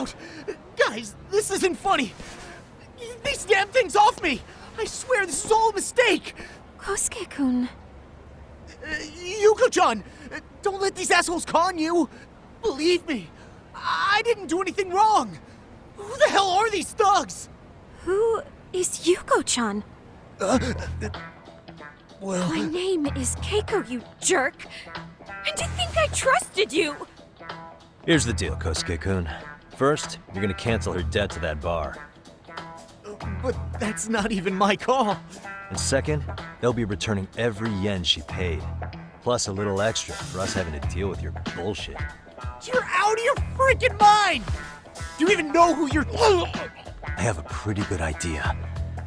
out! Guys, this isn't funny! These damn things off me! I swear this is all a mistake! Kosuke-kun. Yuko-chan! Don't let these assholes con you! Believe me, I didn't do anything wrong! Who the hell are these thugs? Who is Yuko-chan? Well... My name is Keiko, you jerk! And to think I trusted you! Here's the deal, Kosuke-kun. First, you're gonna cancel her debt to that bar. But that's not even my call. And second, they'll be returning every yen she paid. Plus a little extra for us having to deal with your bullshit. You're out of your freaking mind! Do you even know who you're... I have a pretty good idea.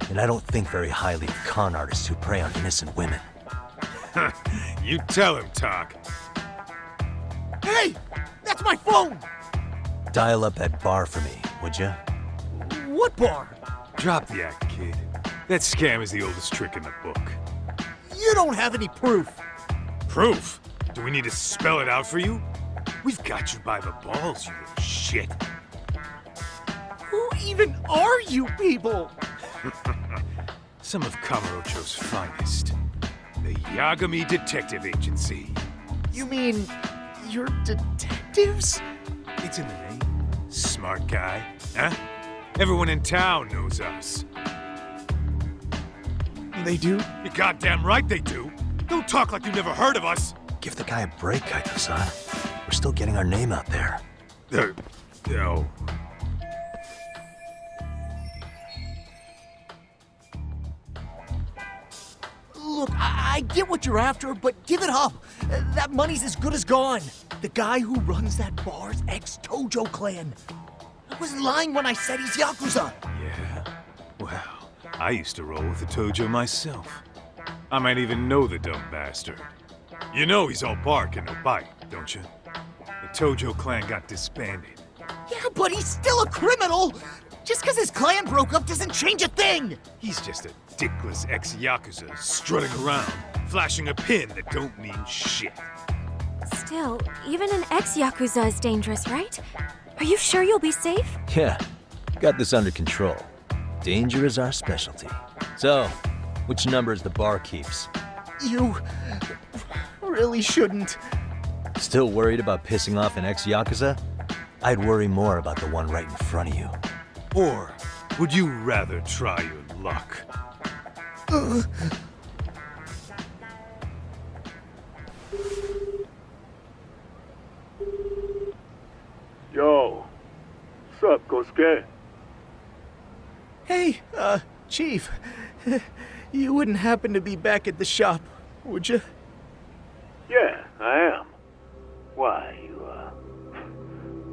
And I don't think very highly of con artists who prey on innocent women. You tell him, Tak. Hey! That's my phone! Dial up that bar for me, would ya? What bar? Drop the act, kid. That scam is the oldest trick in the book. You don't have any proof. Proof? Do we need to spell it out for you? We've got you by the balls, you little shit. Who even are you people? Some of Kamurocho's finest. The Yagami Detective Agency. You mean... you're detectives? It's in the name. Smart guy, huh? Everyone in town knows us. They do? You're goddamn right they do. Don't talk like you never heard of us. Give the guy a break, Kaito-san. We're still getting our name out there. No. Look, I get what you're after, but give it up. That money's as good as gone. The guy who runs that bar's ex-Tojo clan. I wasn't lying when I said he's Yakuza. Yeah? Well, I used to roll with the Tojo myself. I might even know the dumb bastard. You know he's all bark and no bite, don't you? The Tojo clan got disbanded. Yeah, but he's still a criminal! Just because his clan broke up doesn't change a thing! He's just a dickless ex-Yakuza strutting around, flashing a pin that don't mean shit. Still, even an ex-Yakuza is dangerous, right? Are you sure you'll be safe? Yeah, got this under control. Danger is our specialty. So, which numbers the bar keeps? You... really shouldn't. Still worried about pissing off an ex-Yakuza? I'd worry more about the one right in front of you. Or would you rather try your luck? Yo, what's up, Kosuke? Hey, Chief. You wouldn't happen to be back at the shop, would you? Yeah, I am. Why, you,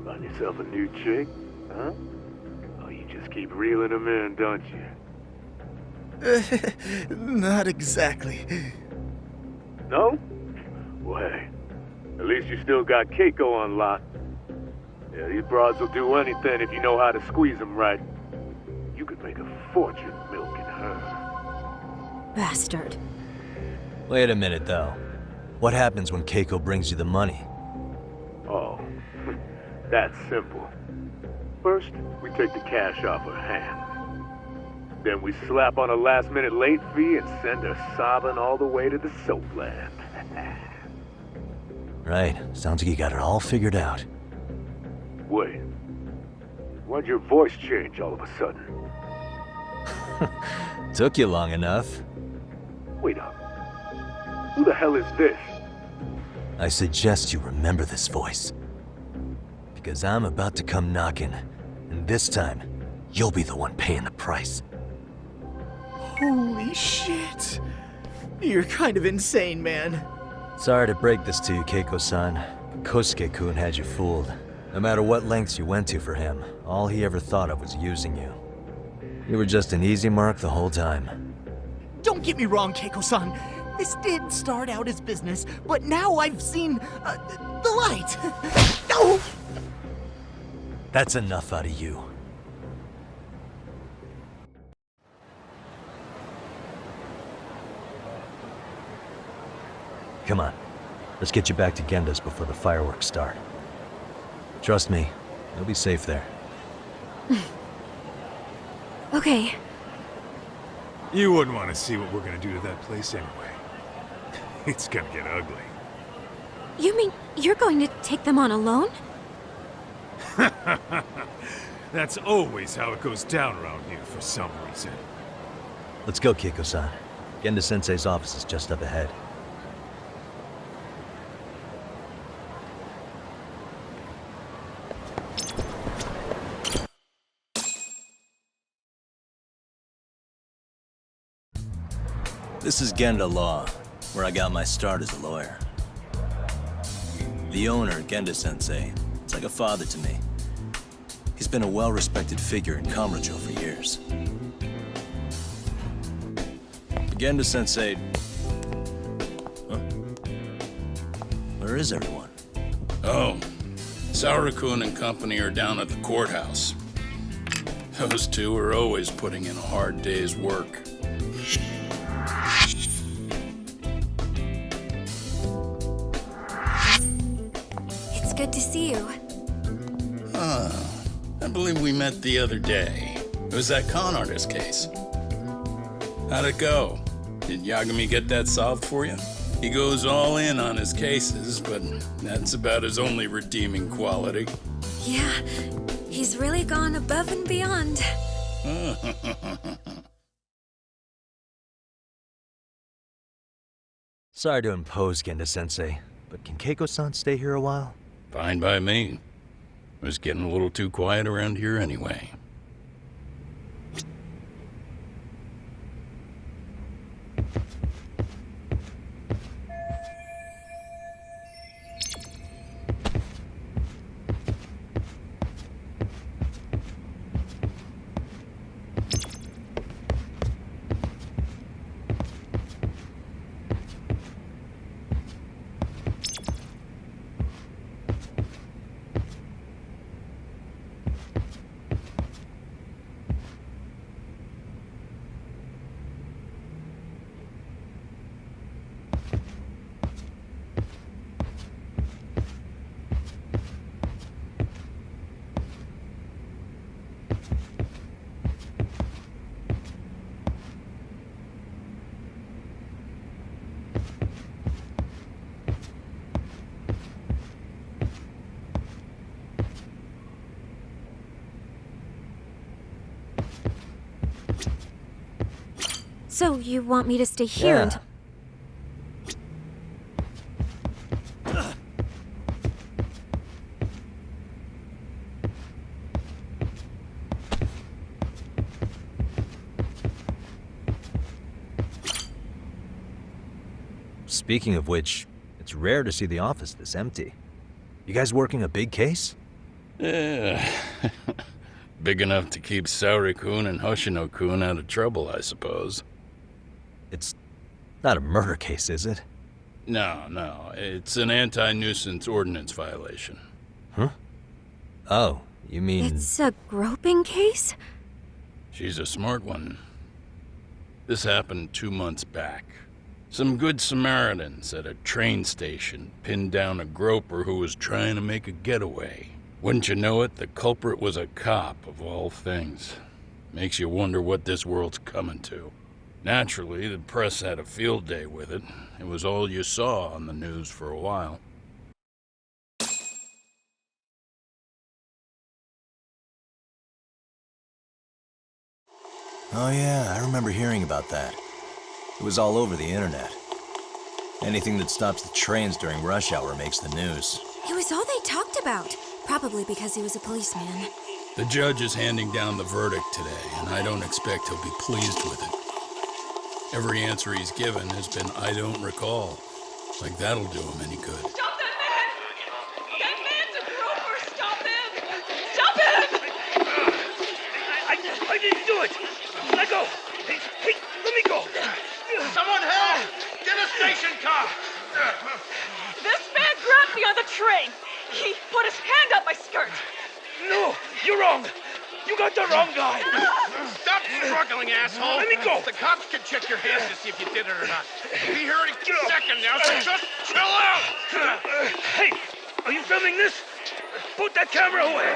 find yourself a new chick, huh? Oh, you just keep reeling them in, don't you? Not exactly. No? Well, hey, at least you still got Keiko on lock. Yeah, these broads will do anything if you know how to squeeze them right. You could make a fortune milking her. Bastard. Wait a minute, though. What happens when Keiko brings you the money? Oh, that's simple. First, we take the cash off her hand. Then we slap on a last-minute late fee and send her sobbing all the way to the soapland. Right, sounds like you got it all figured out. Wait, why'd your voice change all of a sudden? Took you long enough. Wait up. Who the hell is this? I suggest you remember this voice. Because I'm about to come knocking, and this time, you'll be the one paying the price. Holy shit. You're kind of insane, man. Sorry to break this to you, Keiko-san. Kosuke-kun had you fooled. No matter what lengths you went to for him, all he ever thought of was using you. You were just an easy mark the whole time. Don't get me wrong, Keiko-san. This did start out as business, but now I've seen, the light. Oh! That's enough out of you. Come on, let's get you back to Genda's before the fireworks start. Trust me, you'll be safe there. Okay. You wouldn't want to see what we're gonna do to that place anyway. It's gonna get ugly. You mean you're going to take them on alone? That's always how it goes down around here for some reason. Let's go, Keiko-san. Genda-sensei's office is just up ahead. This is Genda Law, where I got my start as a lawyer. The owner, Genda-sensei, is like a father to me. He's been a well-respected figure in Kamurocho for years. Genda-sensei... Huh? Where is everyone? Oh, Saura-kun and company are down at the courthouse. Those two are always putting in a hard day's work. It's good to see you. I believe we met the other day. It was that con artist case. How'd it go? Did Yagami get that solved for you? He goes all in on his cases, but that's about his only redeeming quality. Yeah, he's really gone above and beyond. Sorry to impose, Genda-sensei, but can Keiko-san stay here a while? Fine by me. It was getting a little too quiet around here anyway. So you want me to stay here Yeah. until... Speaking of which, it's rare to see the office this empty. You guys working a big case? Yeah. Big enough to keep Saori-kun and Hoshino-kun out of trouble, I suppose. It's not a murder case, is it? No. It's an anti-nuisance ordinance violation. Oh, you mean... It's a groping case? She's a smart one. This happened 2 months back. Some good Samaritans at a train station pinned down a groper who was trying to make a getaway. Wouldn't you know it, the culprit was a cop, of all things. Makes you wonder what this world's coming to. Naturally, the press had a field day with it. It was all you saw on the news for a while. Oh yeah, I remember hearing about that. It was all over the internet. Anything that stops the trains during rush hour makes the news. It was all they talked about. Probably because he was a policeman. The judge is handing down the verdict today, and I don't expect he'll be pleased with it. Every answer he's given has been, I don't recall. Like that'll do him any good. Stop that man! That man's a groper! Stop him! Stop him! I didn't do it! Let go! Hey, let me go! Someone help! Get a station car! This man grabbed me on the train! He put his hand up my skirt! No! You're wrong! You got the wrong guy! Stop struggling, asshole! Let me go! The cops can check your hands to see if you did it or not. We'll be here in a second now, so just chill out! Hey! Are you filming this? Put that camera away!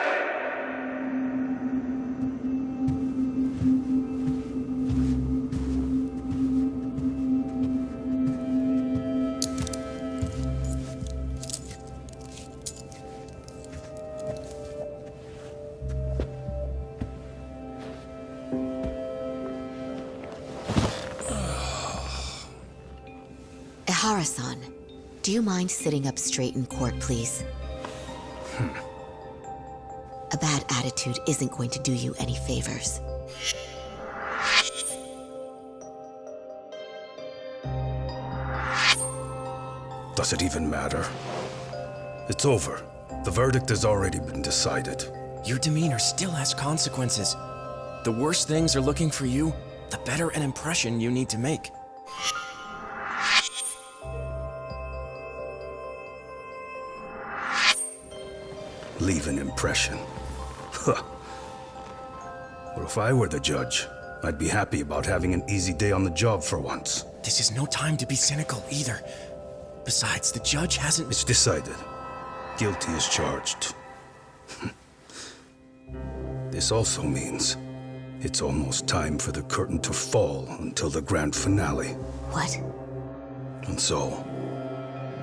Kara-san, do you mind sitting up straight in court, please? A bad attitude isn't going to do you any favors. Does it even matter? It's over. The verdict has already been decided. Your demeanor still has consequences. The worse things are looking for you, the better an impression you need to make. Leave an impression. Huh. Well, if I were the judge, I'd be happy about having an easy day on the job for once. This is no time to be cynical either. Besides, the judge hasn't... It's decided. Guilty is charged. This also means it's almost time for the curtain to fall until the grand finale. What? And so,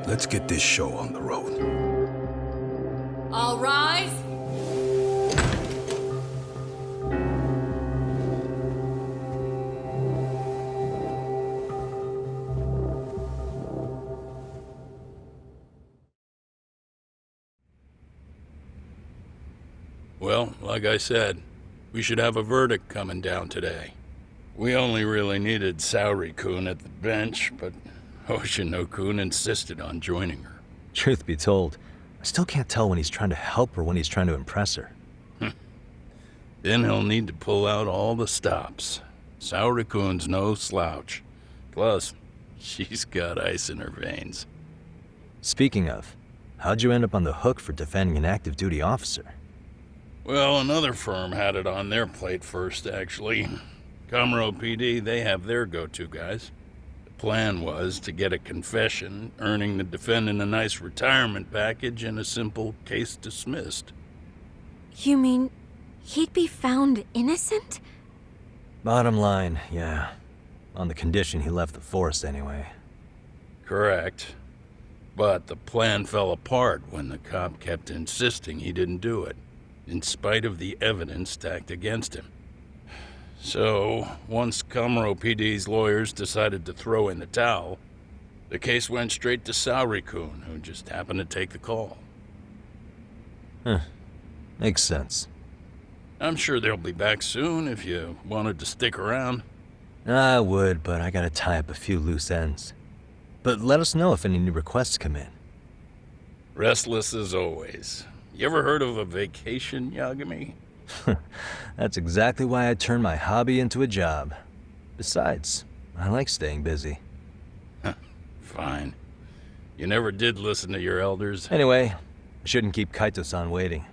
let's get this show on the road. All rise. Well, like I said, we should have a verdict coming down today. We only really needed Saori-kun at the bench, but Hoshino-kun insisted on joining her. Truth be told, I still can't tell when he's trying to help or when he's trying to impress her. Then he'll need to pull out all the stops. Saori-kun's no slouch. Plus, she's got ice in her veins. Speaking of, how'd you end up on the hook for defending an active duty officer? Well, another firm had it on their plate first, actually. Kamuro PD, they have their go-to guys. The plan was to get a confession, earning the defendant a nice retirement package and a simple case dismissed. You mean he'd be found innocent? Bottom line, yeah. On the condition he left the force anyway. Correct. But the plan fell apart when the cop kept insisting he didn't do it, in spite of the evidence stacked against him. So, once Kamuro PD's lawyers decided to throw in the towel, the case went straight to Saori-kun, who just happened to take the call. Makes sense. I'm sure they'll be back soon if you wanted to stick around. I would, but I gotta tie up a few loose ends. But let us know if any new requests come in. Restless as always. You ever heard of a vacation, Yagami? That's exactly why I turned my hobby into a job. Besides, I like staying busy. Fine. You never did listen to your elders. Anyway, I shouldn't keep Kaito-san waiting.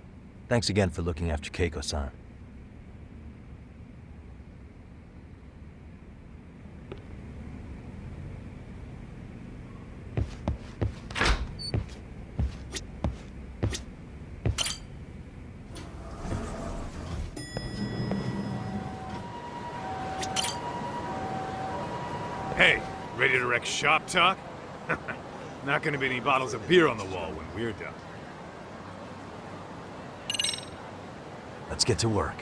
Thanks again for looking after Keiko-san. Hey, ready to wreck shop talk? Not gonna be any bottles of beer on the wall when we're done. Let's get to work.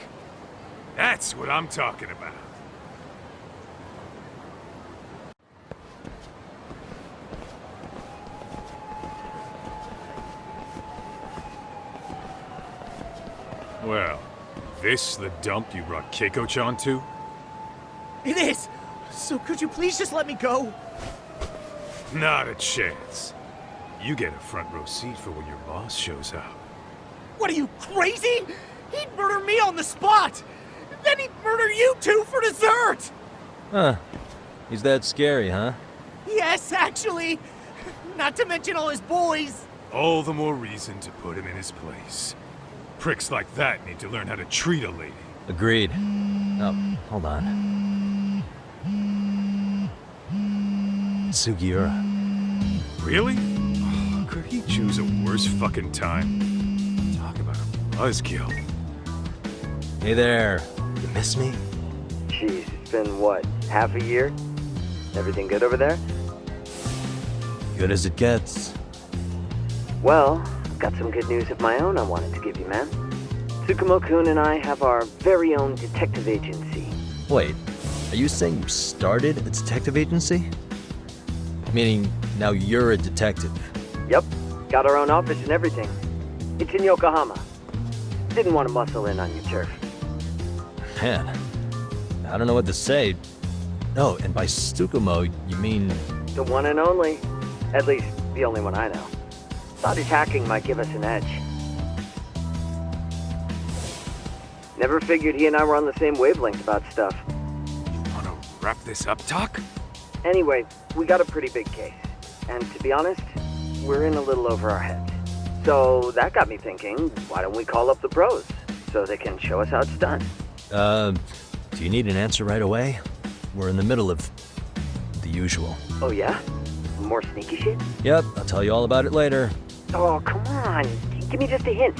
That's what I'm talking about. Well, this the dump you brought Keiko-chan to? It is! So could you please just let me go? Not a chance. You get a front row seat for when your boss shows up. What are you, crazy? He'd murder me on the spot! Then he'd murder you two for dessert! Huh. He's that scary, huh? Yes, actually. Not to mention all his boys. All the more reason to put him in his place. Pricks like that need to learn how to treat a lady. Agreed. Oh, hold on. Sugiura. Really? Oh, could he choose a worse fucking time? Talk about a buzzkill. Hey there. You miss me? Jeez, it's been what, half a year? Everything good over there? Good as it gets. Well, I've got some good news of my own I wanted to give you, man. Tsukumo-kun and I have our very own detective agency. Wait, are you saying you started a detective agency? Meaning Now you're a detective. Yep, got our own office and everything. It's in Yokohama. Didn't want to muscle in on your turf. Man, I don't know what to say. Oh, and by Tsukumo, you mean... The one and only. At least, the only one I know. Thought his hacking might give us an edge. Never figured he and I were on the same wavelength about stuff. You wanna wrap this up, Doc? Anyway, we got a pretty big case. And to be honest, we're in a little over our heads. So that got me thinking, why don't we call up the pros so they can show us how it's done? Do you need an answer right away? We're in the middle of the usual. Oh yeah? More sneaky shit? Yep, I'll tell you all about it later. Oh, come on. Give me just a hint.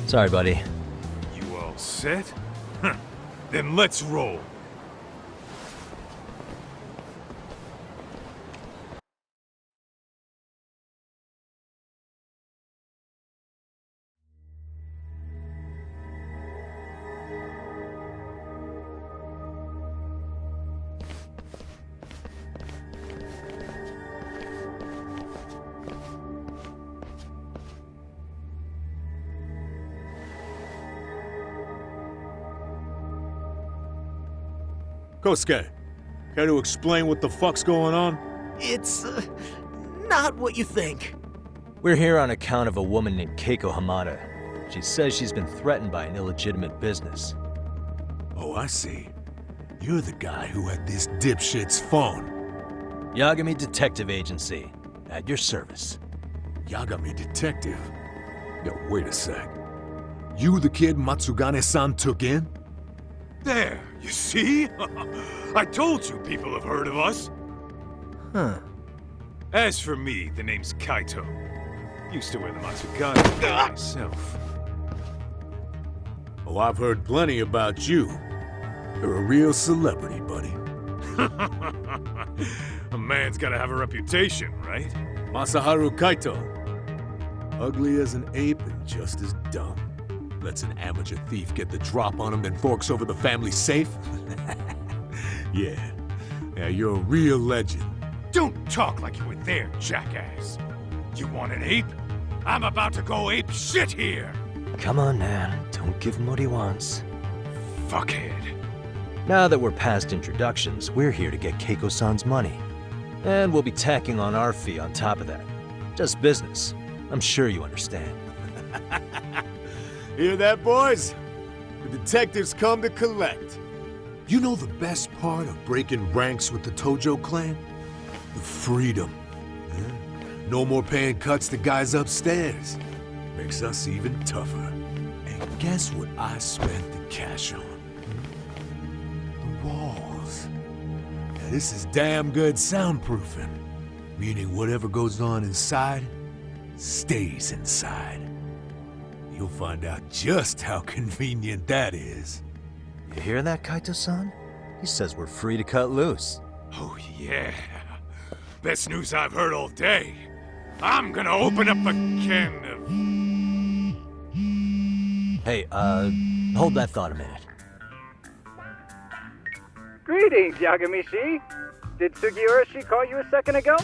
Sorry, buddy. You all set? Huh. Then let's roll. Kosuke, care to explain what the fuck's going on? It's, not what you think. We're here on account of a woman named Keiko Hamada. She says she's been threatened by an illegitimate business. Oh, I see. You're the guy who had this dipshit's phone. Yagami Detective Agency, at your service. Yagami Detective? Yo, wait a sec. You the kid Matsugane-san took in? There, you see? I told you people have heard of us. Huh. As for me, the name's Kaito. Used to wear the Matsugane myself. Oh, I've heard plenty about you. You're a real celebrity, buddy. A man's gotta have a reputation, right? Masaharu Kaito. Ugly as an ape and just as dumb. Lets an amateur thief get the drop on him, then forks over the family safe? Yeah, you're a real legend. Don't talk like you were there, jackass. You want an ape? I'm about to go ape shit here! Come on, man. Don't give him what he wants. Fuckhead. Now that we're past introductions, we're here to get Keiko-san's money. And we'll be tacking on our fee on top of that. Just business. I'm sure you understand. Hear that, boys? The detectives come to collect. You know the best part of breaking ranks with the Tojo clan? The freedom. Yeah? No more paying cuts to guys upstairs. Makes us even tougher. And guess what I spent the cash on? The walls. Now this is damn good soundproofing. Meaning whatever goes on inside, stays inside. You'll find out just how convenient that is. You hear that, Kaito-san? He says we're free to cut loose. Oh yeah. Best news I've heard all day. I'm gonna open up a can of... Hey, hold that thought a minute. Greetings, Yagami-shi. Did Sugiura-shi call you a second ago?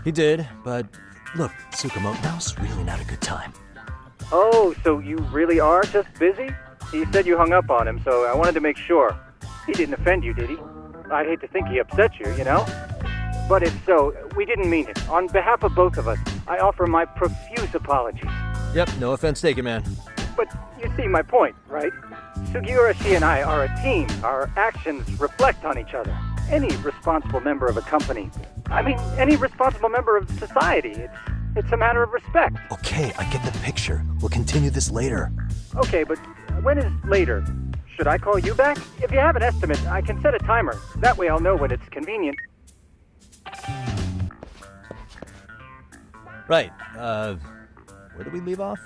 He did, but look, Tsukumo, now's really not a good time. Oh, so you really are just busy? He said you hung up on him, so I wanted to make sure. He didn't offend you, did he? I'd hate to think he upset you, you know? But if so, we didn't mean it. On behalf of both of us, I offer my profuse apologies. Yep, no offense taken, man. But you see my point, right? Sugiura-shi and I are a team. Our actions reflect on each other. Any responsible member of a company, any responsible member of society, it's a matter of respect. Okay, I get the picture. We'll continue this later. Okay, but when is later? Should I call you back? If you have an estimate, I can set a timer. That way I'll know when it's convenient. Right, where did we leave off?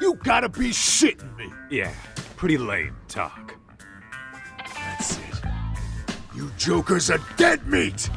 You gotta be shitting me! Yeah, pretty lame talk. That's it. You jokers are dead meat!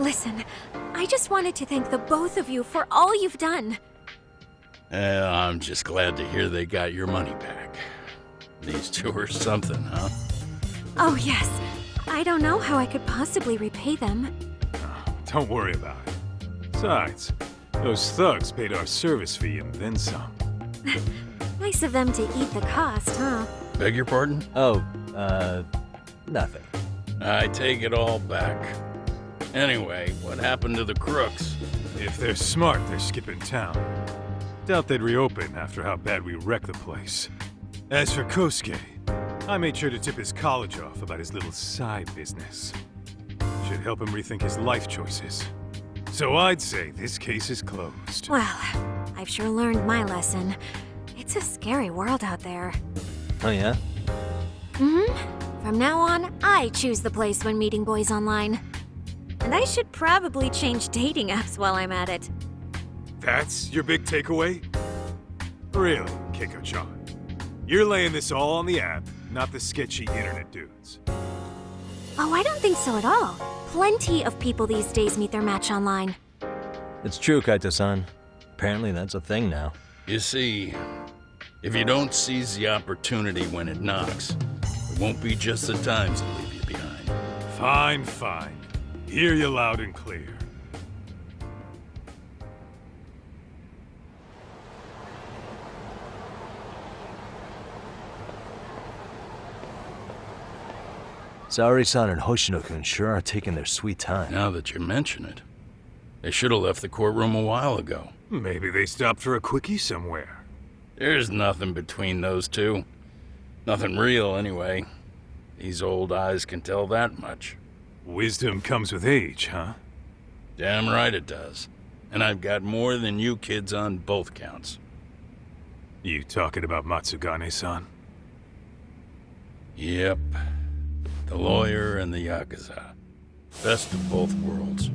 Listen, I just wanted to thank the both of you for all you've done. I'm just glad to hear they got your money back. These two are something, huh? Oh, yes. I don't know how I could possibly repay them. Don't worry about it. Besides, those thugs paid our service fee and then some. Nice of them to eat the cost, huh? Beg your pardon? Oh, nothing. I take it all back. Anyway, what happened to the crooks? If they're smart, they're skipping town. Doubt they'd reopen after how bad we wrecked the place. As for Kosuke, I made sure to tip his college off about his little side business. Should help him rethink his life choices. So I'd say this case is closed. Well, I've sure learned my lesson. It's a scary world out there. Oh, yeah? Mm-hmm. From now on, I choose the place when meeting boys online. And I should probably change dating apps while I'm at it. That's your big takeaway? Really, Keiko-chan? You're laying this all on the app, not the sketchy internet dudes. Oh, I don't think so at all. Plenty of people these days meet their match online. It's true, Kaito-san. Apparently that's a thing now. You see, if you don't seize the opportunity when it knocks, it won't be just the times that leave you behind. Fine, fine. Hear you loud and clear. Saori-san and Hoshino-kun sure are taking their sweet time. Now that you mention it, they should have left the courtroom a while ago. Maybe they stopped for a quickie somewhere. There's nothing between those two. Nothing real, anyway. These old eyes can tell that much. Wisdom comes with age, huh? Damn right it does. And I've got more than you kids on both counts. You talking about Matsugane-san? Yep. The lawyer and the Yakuza. Best of both worlds.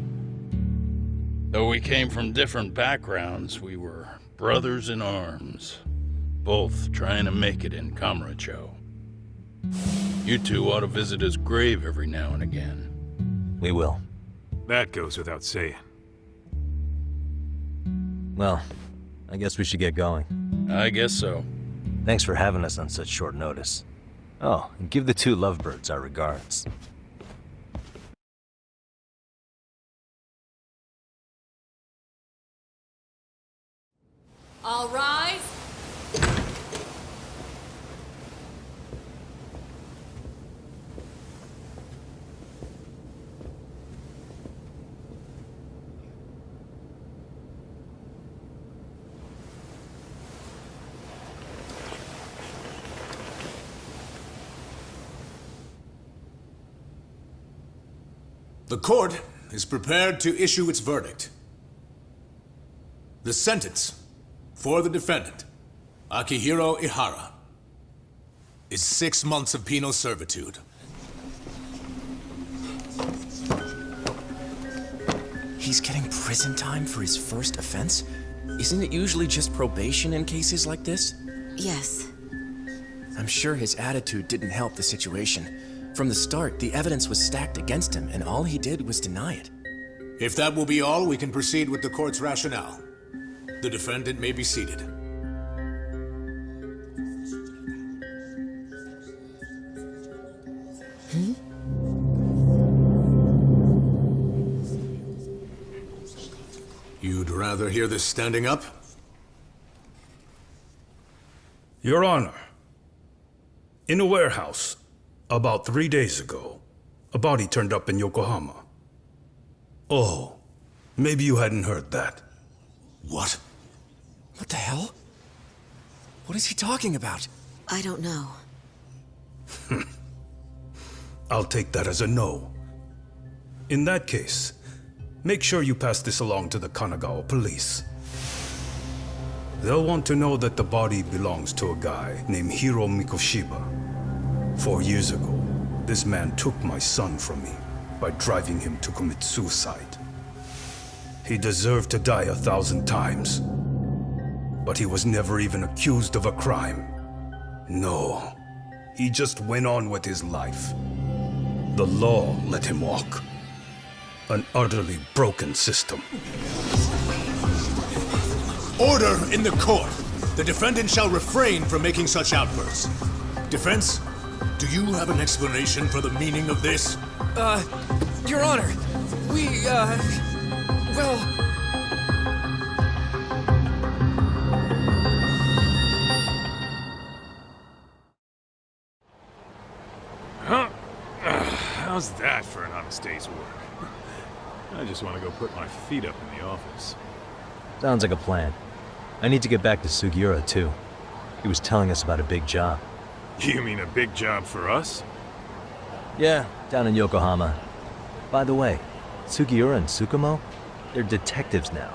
Though we came from different backgrounds, we were brothers in arms. Both trying to make it in Kamurocho. You two ought to visit his grave every now and again. We will. That goes without saying. Well, I guess we should get going. I guess so. Thanks for having us on such short notice. Oh, and give the two lovebirds our regards. All rise. The court is prepared to issue its verdict. The sentence for the defendant, Akihiro Ihara, is 6 months of penal servitude. He's getting prison time for his first offense? Isn't it usually just probation in cases like this? Yes. I'm sure his attitude didn't help the situation. From the start, the evidence was stacked against him, and all he did was deny it. If that will be all, we can proceed with the court's rationale. The defendant may be seated. You'd rather hear this standing up? Your Honor, in a warehouse, about 3 days ago, a body turned up in Yokohama. Oh, maybe you hadn't heard that. What? What the hell? What is he talking about? I don't know. I'll take that as a no. In that case, make sure you pass this along to the Kanagawa police. They'll want to know that the body belongs to a guy named Hiro Mikoshiba. 4 years ago, this man took my son from me by driving him to commit suicide. He deserved to die 1,000 times, but he was never even accused of a crime. No, he just went on with his life. The law let him walk. An utterly broken system. Order in the court. The defendant shall refrain from making such outbursts. Defense, do you have an explanation for the meaning of this? Your Honor, well... How's that for an honest day's work? I just want to go put my feet up in the office. Sounds like a plan. I need to get back to Sugiura, too. He was telling us about a big job. You mean a big job for us? Yeah, down in Yokohama. By the way, Sugiura and Tsukumo, they're detectives now.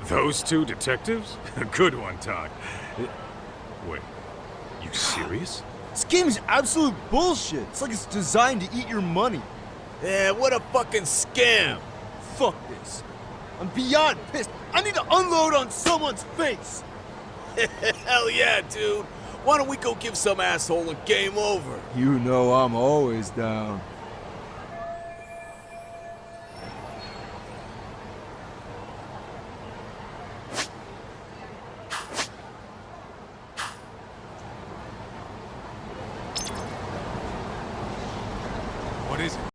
Those two detectives? Good one, Todd. Wait, you serious? This game is absolute bullshit. It's like it's designed to eat your money. Yeah, what a fucking scam! Fuck this. I'm beyond pissed. I need to unload on someone's face. Hell yeah, dude. Why don't we go give some asshole a game over? You know I'm always down. What is it?